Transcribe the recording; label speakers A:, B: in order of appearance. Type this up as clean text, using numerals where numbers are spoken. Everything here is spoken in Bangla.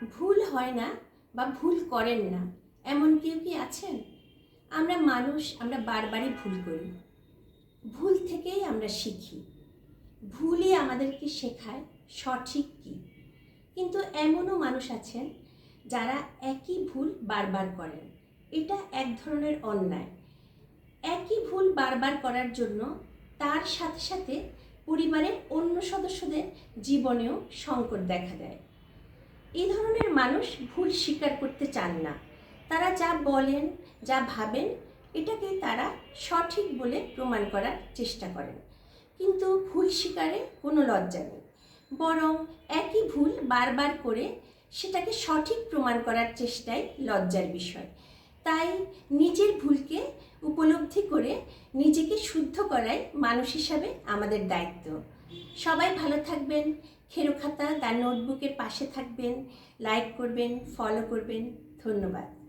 A: ভুল হয় না বা ভুল করেন না এমন কেউ কি আছেন? আমরা মানুষ, আমরা বারবারই ভুল করি। ভুল থেকেই আমরা শিখি। ভুলই আমাদেরকে শেখায় সঠিক কী। কিন্তু এমনও মানুষ আছেন যারা একই ভুল বারবার করেন। এটা এক ধরনের অন্যায়। একই ভুল বারবার করার জন্য তার সাথে সাথে পরিবারের অন্য সদস্যদের জীবনেও সংকট দেখা দেয়। এই ধরনের মানুষ ভুল স্বীকার করতে চান না। তারা যা বলেন, যা ভাবেন, এটাকে তারা সঠিক বলে প্রমাণ করার চেষ্টা করেন। কিন্তু ভুল স্বীকারে কোনো লজ্জা নেই, বরং একই ভুল বারবার করে সেটাকে সঠিক প্রমাণ করার চেষ্টাই লজ্জার বিষয়। তাই নিজের ভুলকে উপলব্ধি করে নিজেকে শুদ্ধ করাই মানুষ হিসাবে আমাদের দায়িত্ব। সবাই ভালো থাকবেন। খেরো খাতা তার নোটবুকের পাশে থাকবেন, লাইক করবেন, ফলো করবেন। ধন্যবাদ।